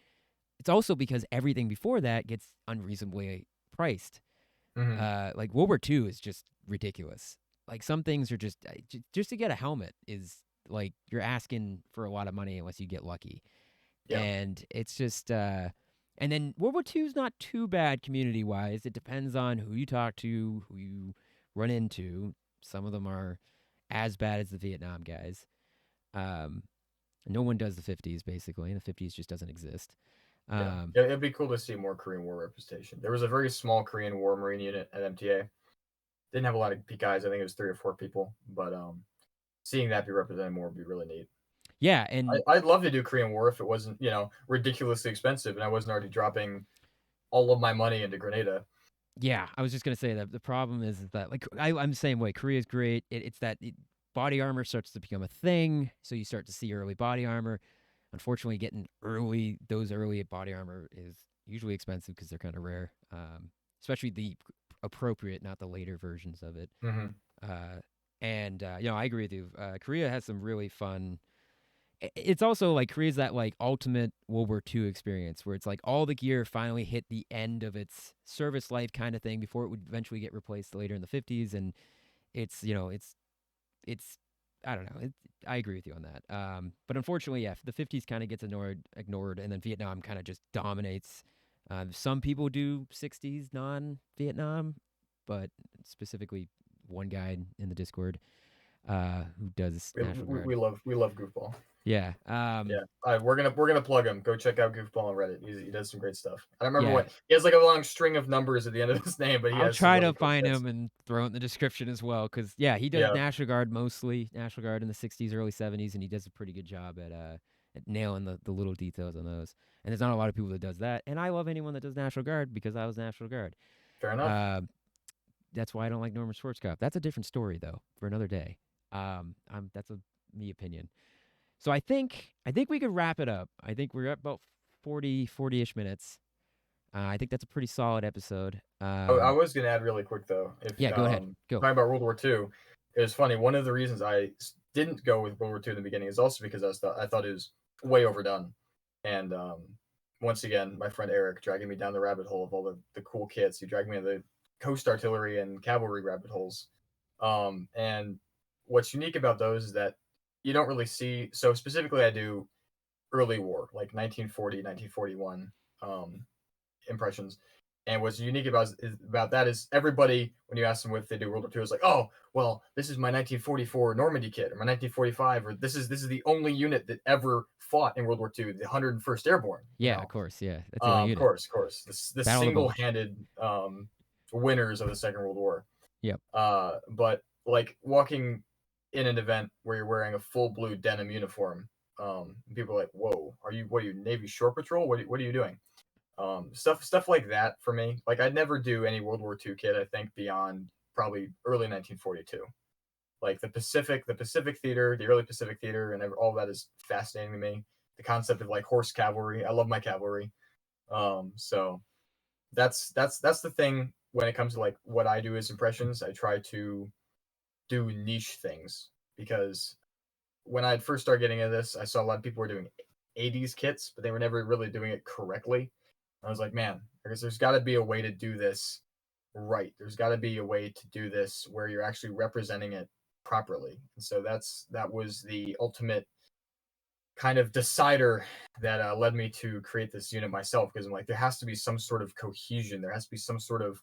It's also because everything before that gets unreasonably priced. Hmm. Like World War II is just ridiculous. Like some things are just to get a helmet is like you're asking for a lot of money unless you get lucky, Yeah. and it's just and then World War II is not too bad community wise. It depends on who you talk to, who you run into. Some of them are as bad as the Vietnam guys. Um, no one does the 50s basically. The 50s just doesn't exist. Yeah, Um, it'd be cool to see more Korean War representation. There was a very small Korean War Marine unit at MTA. Didn't have a lot of guys. I think it was 3 or 4 people, but seeing that be represented more would be really neat. yeah, and I'd love to do Korean War if it wasn't, ridiculously expensive and I wasn't already dropping all of my money into Grenada. yeah, I was just gonna say that the problem is that like I'm the same way. Korea's great. It's that body armor starts to become a thing, so you start to see early body armor. Unfortunately, getting those early body armor is usually expensive because they're kind of rare, especially the appropriate, not the later versions of it. Hmm. Uh, and I agree with you. Korea has some really fun. It's also like Korea's that like ultimate World War II experience where it's like all the gear finally hit the end of its service life kind of thing before it would eventually get replaced later in the 50s, and it's it's I don't know. I agree with you on that. But unfortunately, yeah, the 50s kind of gets ignored, and then Vietnam kind of just dominates. Some people do 60s non-Vietnam, but specifically one guy in the Discord who does We, National we, Guard. we love we love Goofball. Yeah. Yeah, we're gonna plug him. Go check out Goofball on Reddit. He does some great stuff. I don't remember Yeah. what he has, like a long string of numbers at the end of his name, but he I'll has some try to really cool find bits. him and throw it in the description as well, because yeah, he does Yeah, National Guard mostly, National Guard in the 60s, early 70s, and he does a pretty good job at nailing the little details on those. And there's not a lot of people that does that, and I love anyone that does National Guard because I was National Guard. fair enough. Uh, that's why I don't like Norman Schwarzkopf. That's a different story though, for another day. That's a me opinion. So I think we could wrap it up. I think we're at about 40-ish minutes. I think that's a pretty solid episode. I was gonna add really quick though, if Yeah, go ahead. Go. talking about World War II, it was funny. One of the reasons I didn't go with World War II in the beginning is also because I thought it was way overdone, and once again, my friend Eric dragging me down the rabbit hole of all the cool kits. He dragged me into the coast artillery and cavalry rabbit holes, and what's unique about those is that you don't really see. So specifically, I do early war, like 1940, 1941. Impressions. And what's unique about that is everybody, when you ask them if they do World War II, is like, oh, well, this is my 1944 Normandy kit, or my 1945, or this is the only unit that ever fought in World War II, the 101st Airborne. Yeah, of course. Yeah, that's the only unit. Of course, the Battle of the Bulge. single-handed winners of the Second World War. Yep. But like walking in an event where you're wearing a full blue denim uniform, people are like, whoa, what are you Navy Shore Patrol? What are you doing? Stuff like that for me. Like I'd never do any World War II kit. I think beyond probably early 1942. Like the Pacific Theater, the early Pacific Theater, and all that is fascinating to me. The concept of like horse cavalry. I love my cavalry. So that's the thing when it comes to like what I do as impressions. I try to do niche things because when I first started getting into this, I saw a lot of people were doing 80s kits, but they were never really doing it correctly. I was like, man, I guess there's got to be a way to do this right. There's got to be a way to do this where you're actually representing it properly. And so that was the ultimate kind of decider that led me to create this unit myself, because I'm like, there has to be some sort of cohesion. There has to be some sort of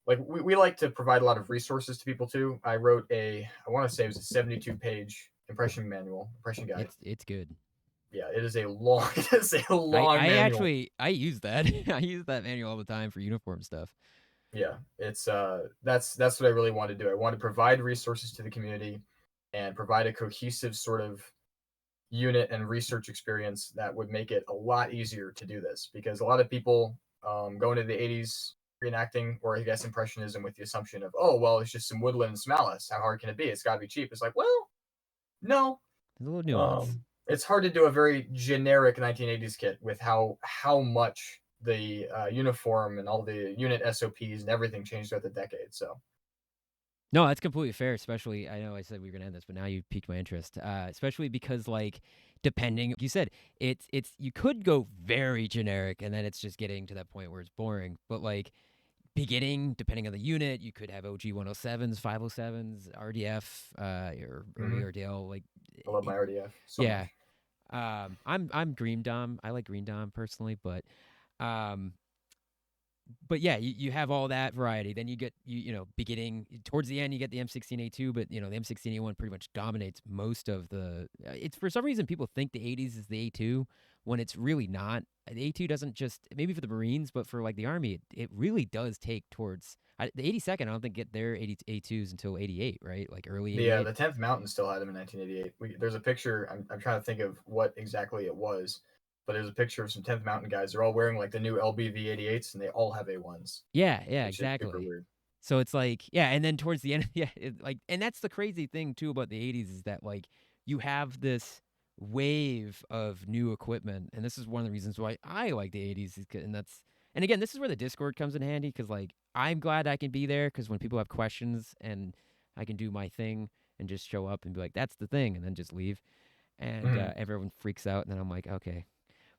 like we like to provide a lot of resources to people too. I wrote I want to say it was a 72-page impression guide. It's good. Yeah, it is a long it is a long I manual. actually I use that. I use that manual all the time for uniform stuff. Yeah, it's that's what I really want to do. I want to provide resources to the community and provide a cohesive sort of unit and research experience that would make it a lot easier to do this, because a lot of people go into the 80s reenacting, or I guess impressionism, with the assumption of, oh well, it's just some woodland and some malice. How hard can it be? It's got to be cheap. It's like, well, no. There's a little nuance. It's hard to do a very generic 1980s kit with how much the uniform and all the unit SOPs and everything changed throughout the decade. So No, that's completely fair. Especially, I know I said we were gonna end this, but now you piqued my interest. Especially because, like, depending, like you said, it's you could go very generic, and then it's just getting to that point where it's boring. But like beginning, depending on the unit, you could have OG 107s, 507s, RDF, or early RDL. Like, I love my RDF so yeah. much. I'm Green Dom. I like Green Dom personally, um, but yeah, you have all that variety. Then you get beginning towards the end, you get the M16A2, but the M16A1 pretty much dominates most of the. It's for some reason people think the 80s is the A2 when it's really not. The A2 doesn't just maybe for the Marines, but for like the Army, it really does take towards the 82nd. I don't think get their A2s until 88, right? Like early 88. The 10th Mountain still had them in 1988. There's a picture. I'm trying to think of what exactly it was, but there's a picture of some 10th Mountain guys. They're all wearing like the new LBV 88s, and they all have A1s. Yeah, Which is super exactly. weird. So it's like, yeah, and then towards the end, yeah, and that's the crazy thing too about the 80s is that like you have this wave of new equipment, and this is one of the reasons why I like the 80s, and again, this is where the Discord comes in handy because like I'm glad I can be there because when people have questions and I can do my thing and just show up and be like, that's the thing, and then just leave, and everyone freaks out, and then I'm like, okay,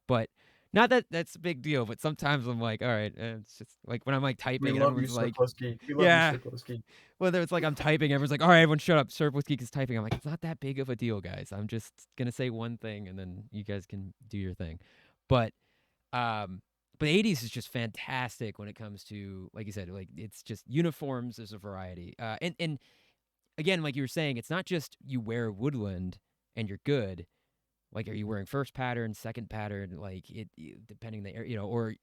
but Not that that's a big deal, but sometimes I'm like, all right, it's just like when I'm like We typing and love you, everyone's like, surplus geek. We love you, yeah. surplus geek. Whether it's like I'm typing, everyone's like, all right, everyone shut up. Surplus Geek is typing. I'm like, it's not that big of a deal, guys. I'm just gonna say one thing and then you guys can do your thing. But um but 80s is just fantastic when it comes to, like you said, like it's just uniforms. There's a variety. And again, like you were saying, it's not just you wear woodland and you're good. Like, are you wearing first pattern, second pattern? Like depending the or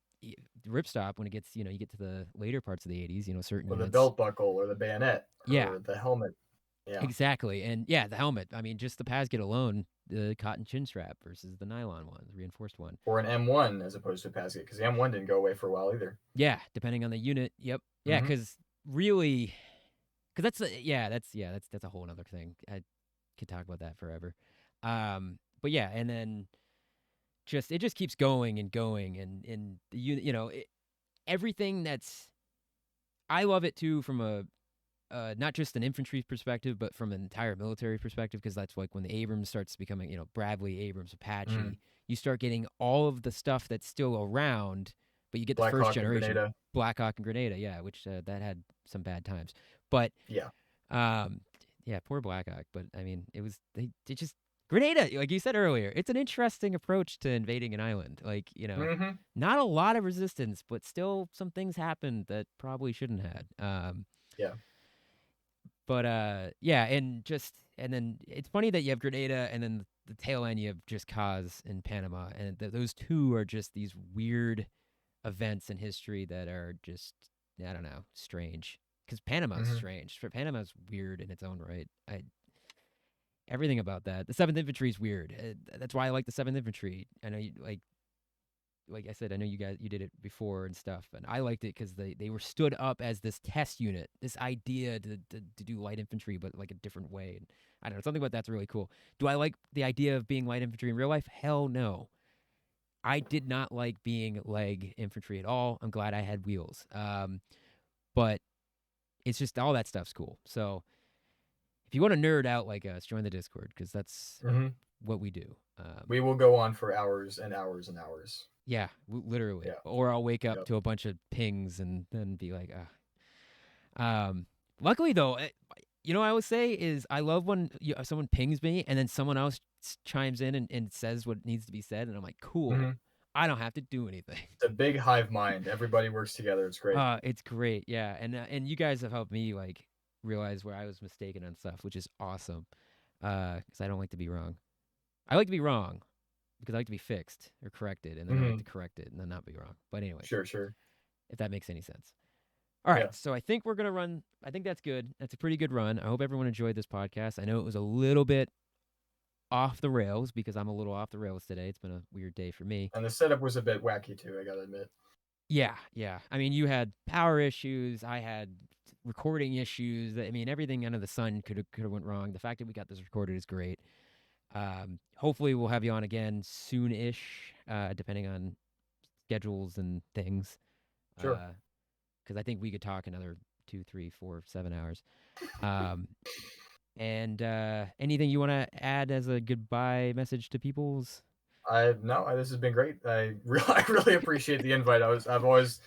ripstop when it gets, you get to the later parts of the 80s, certain Or the units. belt buckle, or the bayonet, Yeah, or the helmet. Yeah. exactly. And yeah, the helmet. I mean, just the Pasget alone, the cotton chin strap versus the nylon one, the reinforced one. Or an M1 as opposed to a Pasket, because the M1 didn't go away for a while either. Yeah, depending on the unit. Yep. Yeah, Mm-hmm. because really, because that's a whole other thing. I could talk about that forever. But yeah, and then it just keeps going and going, and the unit, everything that's. I love it too from a not just an infantry perspective, but from an entire military perspective, because that's like when the Abrams starts becoming, Bradley, Abrams, Mm. Apache, you start getting all of the stuff that's still around, but you get the Black first Hawk and generation, Grenada. Black Hawk and Grenada, yeah, which that had some bad times, but Yeah. um, yeah, poor Black Hawk, but I mean, they just Grenada, like you said earlier, it's an interesting approach to invading an island, like Mm-hmm. not a lot of resistance, but still some things happened that probably shouldn't have. Yeah. But yeah, and then it's funny that you have Grenada, and then the tail end you have just Cause in Panama, and those two are just these weird events in history that are just, I don't know, strange. Because Panama's Mm-hmm. strange. Panama's weird in its own right. Everything about that. The Seventh Infantry is weird. That's why I like the Seventh Infantry. I know you like I said, I know you did it before and stuff, and I liked it because they were stood up as this test unit, this idea to do light infantry, but like a different way. And I don't know, something about that's really cool. Do I like the idea of being light infantry in real life? Hell no. I did not like being leg infantry at all. I'm glad I had wheels. But it's just all that stuff's cool. So if you want to nerd out like us, join the Discord because that's Mm-hmm. what we do. We will go on for hours and hours and hours. Yeah, literally. Yeah. Or I'll wake up Yep. to a bunch of pings and then be like, luckily though, I always say is I love when someone pings me and then someone else chimes in and says what needs to be said, and I'm like, cool. Mm-hmm. I don't have to do anything. It's a big hive mind. Everybody works together. It's great. It's great, yeah, and you guys have helped me like realize where I was mistaken on stuff, which is awesome. Because I don't like to be wrong. I like to be wrong because I like to be fixed or corrected, and then I like Mm-hmm. to correct it and then not be wrong. But anyways, Sure. Sure. if that makes any sense. All right, Yeah. so I think we're gonna run. I think that's good. That's a pretty good run. I hope everyone enjoyed this podcast. I know it was a little bit off the rails because I'm a little off the rails today. It's been a weird day for me. And the setup was a bit wacky too, I gotta admit. Yeah, yeah. I mean, you had power issues. I had recording issues. I mean, everything under the sun could have went wrong. The fact that we got this recorded is great. Hopefully, we'll have you on again soon-ish, depending on schedules and things. Sure. Because I think we could talk another 2, 3, 4, 7 hours. Um, and anything you want to add as a goodbye message to people's? I no, this has been great. I really appreciate the invite. I've always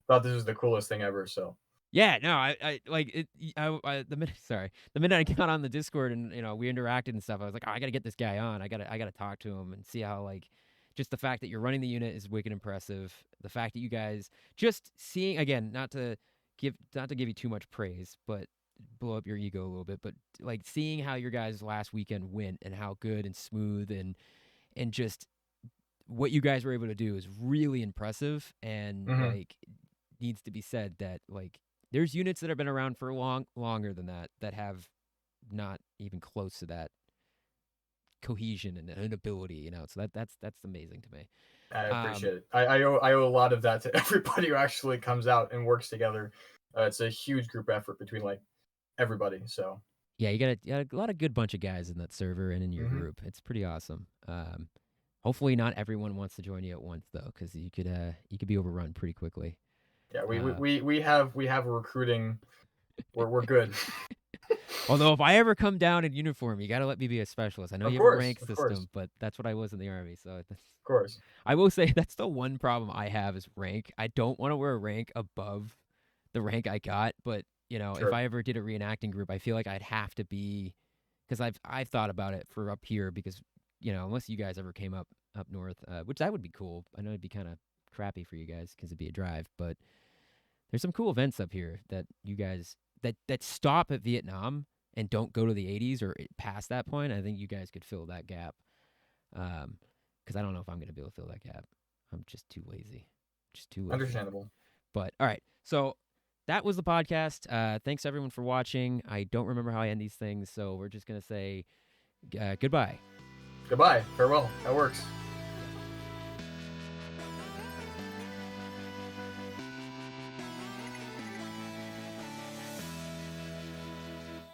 thought this was the coolest thing ever. So Yeah, no, I like it. The minute I got on the Discord and we interacted and stuff, I was like, oh, I gotta get this guy on. I gotta talk to him and see how like just the fact that you're running the unit is wicked impressive. The fact that you guys just seeing again, not to give you too much praise, but blow up your ego a little bit, but like seeing how your guys last weekend went and how good and smooth and just what you guys were able to do is really impressive and mm-hmm. like needs to be said that like there's units that have been around for longer than that have not even close to that cohesion and ability, so that's amazing to me. I um appreciate it. I owe a lot of that to everybody who actually comes out and works together. It's a huge group effort between like everybody. So yeah, you got a lot of good bunch of guys in that server and in your mm-hmm. group. It's pretty awesome. Hopefully not everyone wants to join you at once though, because you could be overrun pretty quickly. Yeah, we, we uh we we have we have a recruiting. We're good. Although if I ever come down in uniform, you got to let me be a specialist. I know Of you have a course, rank of course, system, but that's what I was in the Army. So of course. I will say that's the one problem I have is rank. I don't want to wear a rank above the rank I got, but if Sure. I ever did a reenacting group, I feel like I'd have to be because I've thought about it for up here because unless you guys ever came up north, which that would be cool. I know it'd be kind of crappy for you guys because it'd be a drive, but there's some cool events up here that you guys that stop at Vietnam and don't go to the 80s or past that point. I think you guys could fill that gap. Because I don't know if I'm going to be able to fill that gap. I'm just too lazy. Just too lazy. Understandable. But all right. So that was the podcast. Thanks everyone for watching. I don't remember how I end these things, so we're just going to say goodbye. Goodbye. Farewell. That works.